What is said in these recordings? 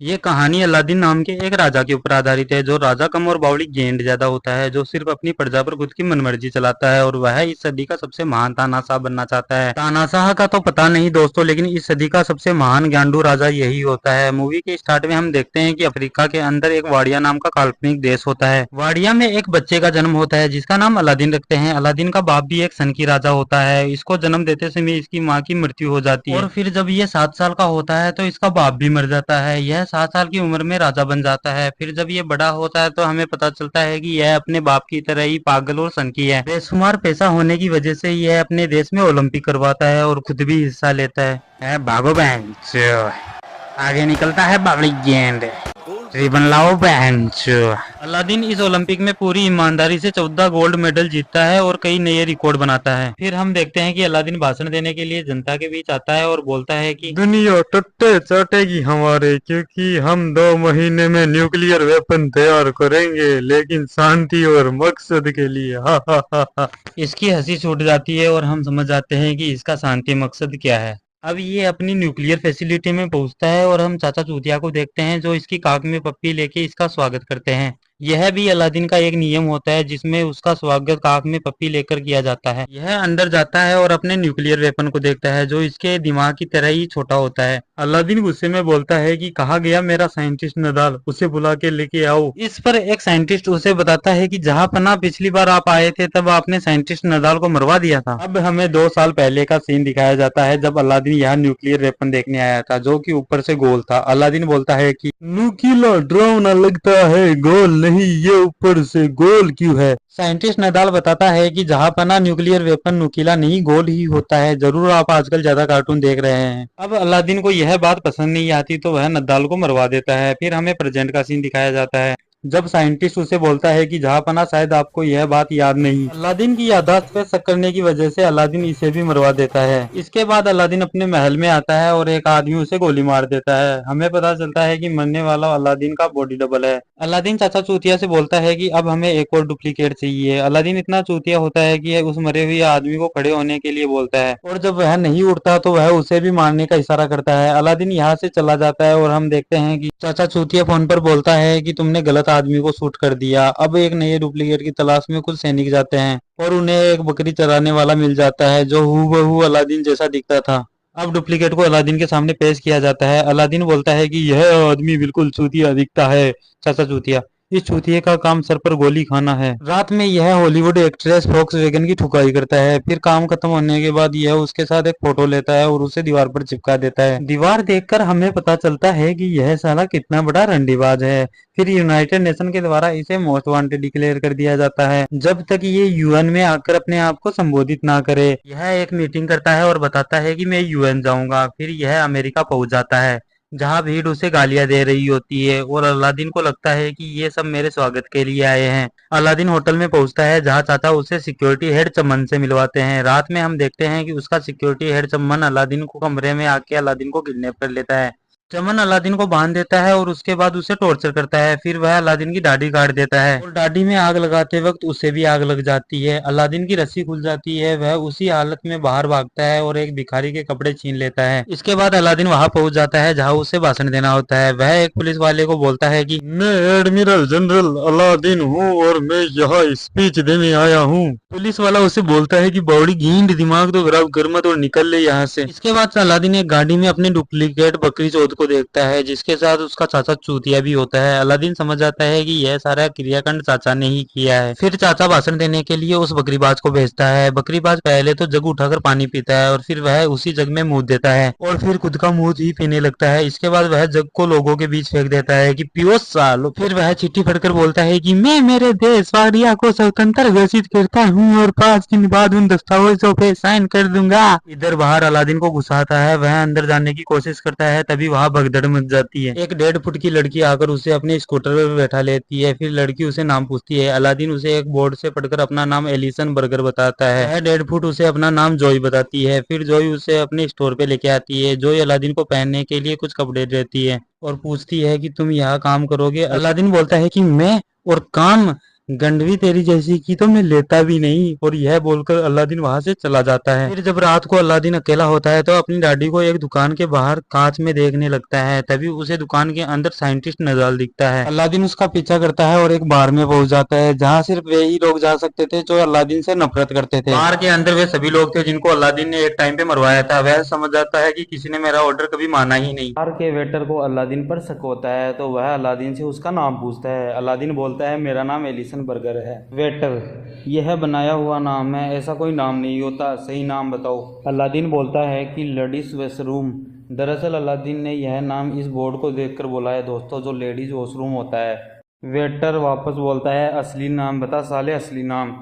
ये कहानी अलादीन नाम के एक राजा के ऊपर आधारित है, जो राजा कम और बावली गेंड ज्यादा होता है, जो सिर्फ अपनी प्रजा पर खुद की मनमर्जी चलाता है और वह इस सदी का सबसे महान तानाशाह बनना चाहता है। तानाशाह का तो पता नहीं दोस्तों, लेकिन इस सदी का सबसे महान ज्ञांडू राजा यही होता है। मूवी के स्टार्ट में हम देखते हैं कि अफ्रीका के अंदर एक वाडिया नाम का काल्पनिक देश होता है। वाडिया में एक बच्चे का जन्म होता है जिसका नाम अलादीन रखते हैं। अलादीन का बाप भी एक सन की राजा होता है। इसको जन्म देते समय इसकी माँ की मृत्यु हो जाती है और फिर जब ये 7 साल का होता है तो इसका बाप भी मर जाता है। यह 7 साल की उम्र में राजा बन जाता है। फिर जब ये बड़ा होता है तो हमें पता चलता है कि यह अपने बाप की तरह ही पागल और सनकी है। बेशुमार पैसा होने की वजह से यह अपने देश में ओलंपिक करवाता है और खुद भी हिस्सा लेता है। भागो बहन, आगे निकलता है बावली गेंद, रिबन लाओ बहन। अलादीन इस ओलंपिक में पूरी ईमानदारी से 14 गोल्ड मेडल जीतता है और कई नए रिकॉर्ड बनाता है। फिर हम देखते हैं कि अलादीन भाषण देने के लिए जनता के बीच आता है और बोलता है कि दुनिया टट्टे चाटेगी हमारे, क्योंकि हम 2 महीने में न्यूक्लियर वेपन तैयार करेंगे, लेकिन शांति और मकसद के लिए। हा हा हा हा। इसकी हंसी छूट जाती है और हम समझ जाते हैं कि इसका शांति मकसद क्या है। अब ये अपनी न्यूक्लियर फैसिलिटी में पहुंचता है और हम चाचा चूतिया को देखते हैं जो इसकी काख में पप्पी लेके इसका स्वागत करते हैं। यह भी अलादीन का एक नियम होता है जिसमें उसका स्वागत काख में पप्पी लेकर किया जाता है। यह अंदर जाता है और अपने न्यूक्लियर वेपन को देखता है जो इसके दिमाग की तरह ही छोटा होता है। अलादीन गुस्से में बोलता है कि कहा गया मेरा साइंटिस्ट नदाल, उसे बुला के लेके आओ। इस पर एक साइंटिस्ट उसे बताता है कि जहां पना पिछली बार आप आए थे तब आपने साइंटिस्ट नदाल को मरवा दिया था। अब हमें 2 साल पहले का सीन दिखाया जाता है जब अलादीन यहाँ न्यूक्लियर वेपन देखने आया था जो कि ऊपर से गोल था। अलादीन बोलता है कि नुकीला डरावना लगता है, गोल नहीं, ये ऊपर से गोल क्यों है? साइंटिस्ट नदाल बताता है कि जहां पना न्यूक्लियर वेपन नुकीला नहीं गोल ही होता है। जरूर आप आजकल ज्यादा कार्टून देख रहे हैं। अब अलादीन को यह बात पसंद नहीं आती तो वह नदाल को मरवा देता है। फिर हमें प्रेजेंट का सीन दिखाया जाता है जब साइंटिस्ट उसे बोलता है कि जहां पना शायद आपको यह बात याद नहीं। अलादीन की याददाश्त पे शक करने की वजह से अलादीन इसे भी मरवा देता है। इसके बाद अलादीन अपने महल में आता है और एक आदमी उसे गोली मार देता है। हमें पता चलता है कि मरने वाला अलादीन का बॉडी डबल है। अलादीन चाचा चूतिया से बोलता है कि अब हमें एक और डुप्लीकेट चाहिए। अलादीन इतना चूतिया होता है कि उस मरे हुए आदमी को खड़े होने के लिए बोलता है और जब वह नहीं उठता तो वह उसे भी मारने का इशारा करता है। अलादीन यहाँ से चला जाता है और हम देखते हैं कि चाचा चूतिया फोन पर बोलता है कि तुमने गलत आदमी को शूट कर दिया। अब एक नए डुप्लीकेट की तलाश में कुछ सैनिक जाते हैं और उन्हें एक बकरी चराने वाला मिल जाता है जो हूबहू अलादीन जैसा दिखता था। अब डुप्लीकेट को अलादीन के सामने पेश किया जाता है। अलादीन बोलता है कि यह आदमी बिल्कुल चूतिया दिखता है चाचा चूतिया, इस चूतिये का काम सर पर गोली खाना है। रात में यह हॉलीवुड एक्ट्रेस फॉक्सवैगन की ठुकाई करता है। फिर काम खत्म होने के बाद यह उसके साथ एक फोटो लेता है और उसे दीवार पर चिपका देता है। दीवार देखकर हमें पता चलता है कि यह साला कितना बड़ा रंडीबाज है। फिर यूनाइटेड नेशन के द्वारा इसे मोस्ट वांटेड डिक्लेयर कर दिया जाता है जब तक ये यूएन में आकर अपने आप को संबोधित ना करे। यह एक मीटिंग करता है और बताता है कि मैं यूएन जाऊंगा। फिर यह अमेरिका पहुंच जाता है जहां भीड़ उसे गालियां दे रही होती है और अलादीन को लगता है कि ये सब मेरे स्वागत के लिए आए हैं। अलादीन होटल में पहुंचता है जहां चाचा उसे सिक्योरिटी हेड चमन से मिलवाते हैं। रात में हम देखते हैं कि उसका सिक्योरिटी हेड चमन अलादीन को कमरे में आके अलादीन को किडनैप कर लेता है। चमन अलादीन को बांध देता है और उसके बाद उसे टॉर्चर करता है। फिर वह अलादीन की दाढ़ी काट देता है और दाढ़ी में आग लगाते वक्त उसे भी आग लग जाती है। अलादीन की रस्सी खुल जाती है। वह उसी हालत में बाहर भागता है और एक भिखारी के कपड़े छीन लेता है। इसके बाद अलादीन वहां पहुंच जाता है जहां उसे भाषण देना होता है। वह एक पुलिस वाले को बोलता है कि मैं एडमिरल जनरल अलादीन हूँ और मैं यहाँ स्पीच देने आया हूँ। पुलिस वाला उसे बोलता है कि बॉडी गेंद दिमाग तो खराब कर मत और निकल ले यहाँ से। इसके बाद अलादीन एक गाड़ी में अपनी डुप्लीकेट बकरी चौथ को देखता है जिसके साथ उसका चाचा चूतिया भी होता है। अलादीन समझ जाता है कि यह सारा क्रियाकांड चाचा ने ही किया है। फिर चाचा भाषण देने के लिए उस बकरीबाज को भेजता है। बकरीबाज पहले तो जग उठाकर पानी पीता है और फिर वह उसी जग में मुंह देता है और फिर खुद का मुंह ही पीने लगता है। इसके बाद वह जग को लोगों के बीच फेंक देता है कि पियो सालो। फिर वह चिट्ठी पढ़कर बोलता है कि मैं मेरे देश वाडिया को स्वतंत्र घोषित करता हूँ और 5 दिन बाद उन दस्तावेजों पे साइन कर दूंगा। इधर बाहर अलादीन को गुस्सा आता है। वह अंदर जाने की कोशिश करता है, तभी वहां वहाँ भगदड़ मच जाती है। एक 1.5 फुट की लड़की आकर उसे अपने स्कूटर पे बैठा लेती है। फिर लड़की उसे नाम पूछती है। अलादीन उसे एक बोर्ड से पढ़कर अपना नाम एलिसन बर्गर बताता है। वह 1.5 फुट उसे अपना नाम जॉय बताती है। फिर जॉय उसे अपने स्टोर पे लेके आती है। जॉय अलादीन को पहनने के लिए कुछ कपड़े देती है और पूछती है कि तुम यहाँ काम करोगे। अलादीन बोलता है कि मैं और काम, गंडवी तेरी जैसी की तो मैं लेता भी नहीं। और यह बोलकर अलादीन वहां से चला जाता है। फिर जब रात को अलादीन अकेला होता है तो अपनी दादी को एक दुकान के बाहर कांच में देखने लगता है। तभी उसे दुकान के अंदर साइंटिस्ट नदाल दिखता है। अलादीन उसका पीछा करता है और एक बार में पहुंच जाता है जहाँ सिर्फ वे ही लोग जा सकते थे जो अलादीन से नफरत करते थे। बार के अंदर वे सभी लोग थे जिनको अलादीन ने एक टाइम पे मरवाया था। वह समझ जाता है कि किसी ने मेरा ऑर्डर कभी माना ही नहीं। बार के वेटर को अलादीन पर शक होता है तो वह अलादीन से उसका नाम पूछता है। अलादीन बोलता है मेरा नाम एलिसन बर्गर है। वेटर, यह बनाया हुआ नाम है, ऐसा कोई नाम नहीं होता, सही नाम बताओ। अलादीन बोलता है कि लेडीज वॉशरूम। दरअसल अलादीन ने यह नाम इस बोर्ड को देखकर बोला है दोस्तों, जो लेडीज वॉशरूम होता है। वेटर वापस बोलता है असली नाम बता साले, असली नाम।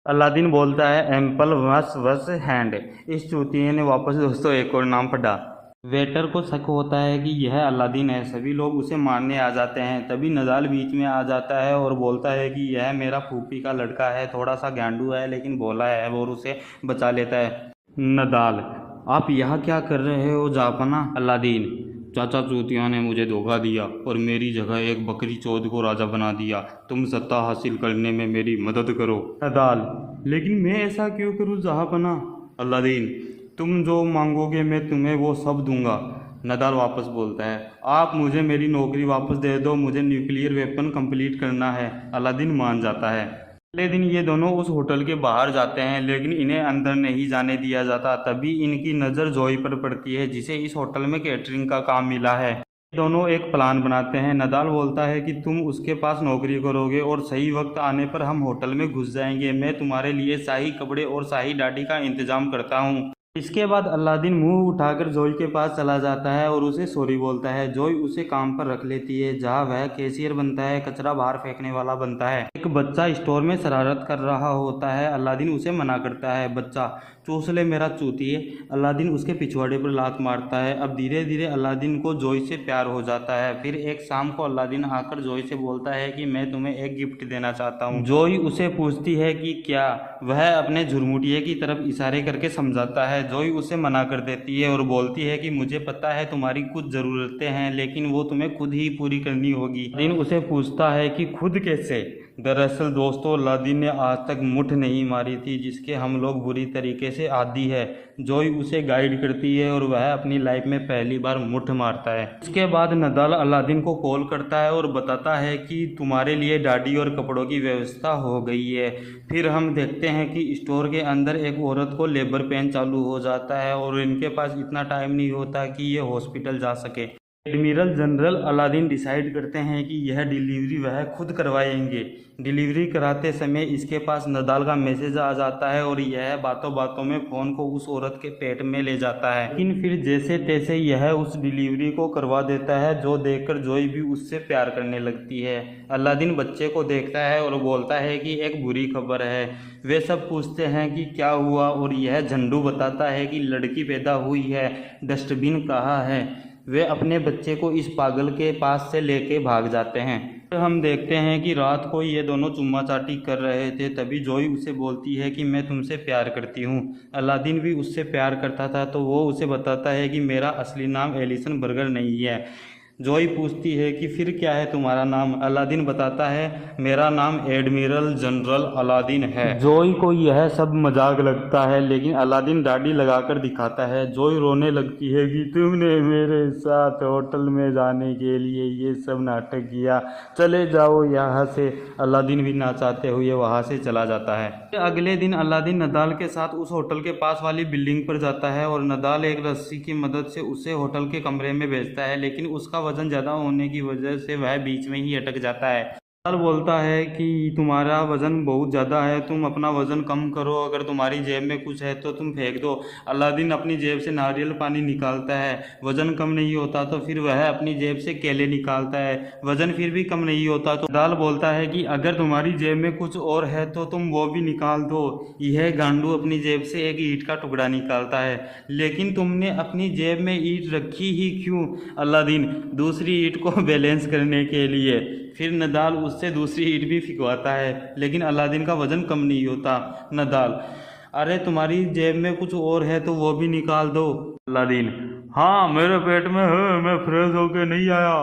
अलादीन बोलता है एम्पल वस हैंड। इस चूतिए ने वापस दोस्तों एक और नाम पढ़ा। वेटर को शक होता है कि यह अलादीन है। सभी लोग उसे मारने आ जाते हैं। तभी नदाल बीच में आ जाता है और बोलता है कि यह मेरा फूफी का लड़का है, थोड़ा सा गांडू है लेकिन भोला है, और उसे बचा लेता है। नदाल, आप यहाँ क्या कर रहे हो जापना? अलादीन, चाचा चूतिया ने मुझे धोखा दिया और मेरी जगह एक बकरी चौध को राजा बना दिया। तुम सत्ता हासिल करने में मेरी मदद करो। नदाल, लेकिन मैं ऐसा क्यों करूँ जहाँपना? अलादीन, तुम जो मांगोगे मैं तुम्हें वो सब दूंगा। नदाल वापस बोलता है आप मुझे मेरी नौकरी वापस दे दो, मुझे न्यूक्लियर वेपन कंप्लीट करना है। अलादीन मान जाता है। अगले दिन ये दोनों उस होटल के बाहर जाते हैं लेकिन इन्हें अंदर नहीं जाने दिया जाता। तभी इनकी नज़र जॉय पर पड़ती है जिसे इस होटल में कैटरिंग का काम मिला है। दोनों एक प्लान बनाते हैं। नदाल बोलता है कि तुम उसके पास नौकरी करोगे और सही वक्त आने पर हम होटल में घुस जाएंगे। मैं तुम्हारे लिए शाही कपड़े और शाही दाढ़ी का इंतजाम करता हूँ। इसके बाद अलादीन मुंह उठाकर जॉय के पास चला जाता है और उसे सॉरी बोलता है। जॉय उसे काम पर रख लेती है जहाँ वह कैशियर बनता है, कचरा बाहर फेंकने वाला बनता है। एक बच्चा स्टोर में शरारत कर रहा होता है। अलादीन उसे मना करता है, बच्चा चूस ले मेरा चूतिए। अलादीन उसके पिछवाड़े पर लात मारता है। अब धीरे धीरे अलादीन को जॉय से प्यार हो जाता है। फिर एक शाम को अलादीन आकर जॉय से बोलता है कि मैं तुम्हें एक गिफ्ट देना चाहता हूँ। जॉय उसे पूछती है कि क्या? वह अपने झुरमुटिये की तरफ इशारे करके समझाता है। जॉय उसे मना कर देती है और बोलती है कि मुझे पता है तुम्हारी कुछ ज़रूरतें हैं लेकिन वो तुम्हें खुद ही पूरी करनी होगी। अलादीन उसे पूछता है कि खुद कैसे? दरअसल दोस्तों, अलादीन ने आज तक मुठ नहीं मारी थी जिसके हम लोग बुरी तरीके से आदी है। जॉय उसे गाइड करती है और वह अपनी लाइफ में पहली बार मुठ मारता है। इसके बाद नदाल अलादीन को कॉल करता है और बताता है कि तुम्हारे लिए दाढ़ी और कपड़ों की व्यवस्था हो गई है। फिर हम देखते हैं कि स्टोर के अंदर एक औरत को लेबर पेन चालू हो जाता है और इनके पास इतना टाइम नहीं होता कि ये हॉस्पिटल जा सके। एडमिरल जनरल अलादीन डिसाइड करते हैं कि यह डिलीवरी वह खुद करवाएंगे। डिलीवरी कराते समय इसके पास नदाल का मैसेज आ जाता है और यह बातों बातों में फ़ोन को उस औरत के पेट में ले जाता है। लेकिन फिर जैसे तैसे यह उस डिलीवरी को करवा देता है जो देखकर जॉय भी उससे प्यार करने लगती है। अलादीन बच्चे को देखता है और बोलता है कि एक बुरी खबर है। वे सब पूछते हैं कि क्या हुआ और यह झंडू बताता है कि लड़की पैदा हुई है। डस्टबिन कहाँ है? वे अपने बच्चे को इस पागल के पास से लेके भाग जाते हैं। फिर हम देखते हैं कि रात को ये दोनों चुम्मा चाटी कर रहे थे। तभी जॉय उसे बोलती है कि मैं तुमसे प्यार करती हूँ। अलादीन भी उससे प्यार करता था तो वो उसे बताता है कि मेरा असली नाम एलिसन बर्गर नहीं है। जॉय पूछती है कि फिर क्या है तुम्हारा नाम? अलादीन बताता है मेरा नाम एडमिरल जनरल अलादीन है। जॉय को यह सब मजाक लगता है लेकिन अलादीन दाढ़ी लगाकर दिखाता है। जॉय रोने लगती है कि तुमने मेरे साथ होटल में जाने के लिए ये सब नाटक किया, चले जाओ यहाँ से। अलादीन भी ना चाहते हुए वहाँ से चला जाता है। अगले दिन अलादीन नदाल के साथ उस होटल के पास वाली बिल्डिंग पर जाता है और नदाल एक रस्सी की मदद से उसे होटल के कमरे में भेजता है लेकिन उसका वजन ज़्यादा होने की वजह से वह बीच में ही अटक जाता है। नदाल बोलता है कि तुम्हारा वज़न बहुत ज़्यादा है, तुम अपना वज़न कम करो, अगर तुम्हारी जेब में कुछ है तो तुम फेंक दो। अलादीन अपनी जेब से नारियल पानी निकालता है, वज़न कम नहीं होता तो फिर वह अपनी जेब से केले निकालता है, वज़न फिर भी कम नहीं होता तो नदाल बोलता है कि अगर तुम्हारी जेब में कुछ और है तो तुम वो भी निकाल दो। यह गांडू अपनी जेब से एक ईंट का टुकड़ा निकालता है, लेकिन तुमने अपनी जेब में ईंट रखी ही क्यों? अलादीन दूसरी ईंट को बैलेंस करने के लिए। फिर नदाल उससे दूसरी ईंट भी फिकवाता है, लेकिन अलादीन का वज़न कम नहीं होता। नदाल, अरे तुम्हारी जेब में कुछ और है तो वो भी निकाल दो। अलादीन, हाँ मेरे पेट में है, मैं फ्रेश होके नहीं आया।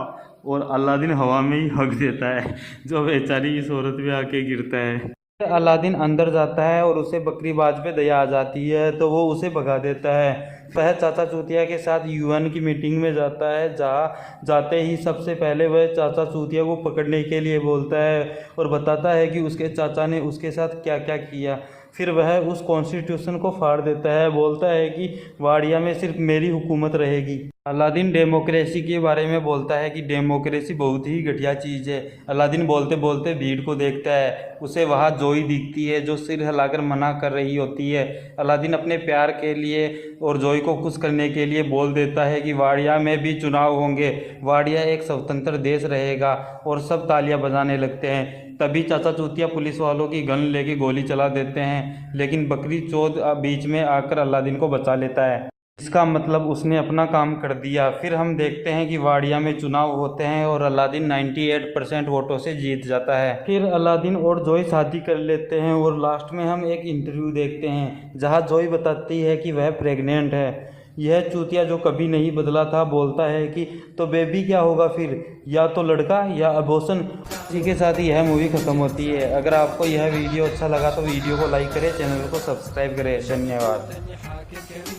और अलादीन हवा में ही हक देता है, जो बेचारी इस औरत पे आके गिरता है। अलादीन अंदर जाता है और उसे बकरीबाज पे दया आ जाती है तो वो उसे भगा देता है। वह चाचा चूतिया के साथ यूएन की मीटिंग में जाता है, जहाँ जाते ही सबसे पहले वह चाचा चूतिया को पकड़ने के लिए बोलता है और बताता है कि उसके चाचा ने उसके साथ क्या क्या किया। फिर वह उस कॉन्स्टिट्यूशन को फाड़ देता है, बोलता है कि वाडिया में सिर्फ मेरी हुकूमत रहेगी। अलादीन डेमोक्रेसी के बारे में बोलता है कि डेमोक्रेसी बहुत ही घटिया चीज़ है। अलादीन बोलते बोलते भीड़ को देखता है, उसे वहाँ जोई दिखती है जो सिर हिलाकर मना कर रही होती है। अलादीन अपने प्यार के लिए और जोई को खुश करने के लिए बोल देता है कि वाडिया में भी चुनाव होंगे, वाडिया एक स्वतंत्र देश रहेगा, और सब तालियां बजाने लगते हैं। तभी चाचा चूतिया पुलिस वालों की गन लेके गोली चला देते हैं, लेकिन बकरी चौध बीच में आकर अलादीन को बचा लेता है। इसका मतलब उसने अपना काम कर दिया। फिर हम देखते हैं कि वाडिया में चुनाव होते हैं और अलादीन 98% वोटों से जीत जाता है। फिर अलादीन और जोई शादी कर लेते हैं और लास्ट में हम एक इंटरव्यू देखते हैं जहां जोई बताती है कि वह प्रेग्नेंट है। यह चूतिया जो कभी नहीं बदला था बोलता है कि तो बेबी क्या होगा फिर, या तो लड़का या अबॉर्शन। इसी के साथ ही यह मूवी ख़त्म होती है। अगर आपको यह वीडियो अच्छा लगा तो वीडियो को लाइक करें, चैनल को सब्सक्राइब करें। धन्यवाद।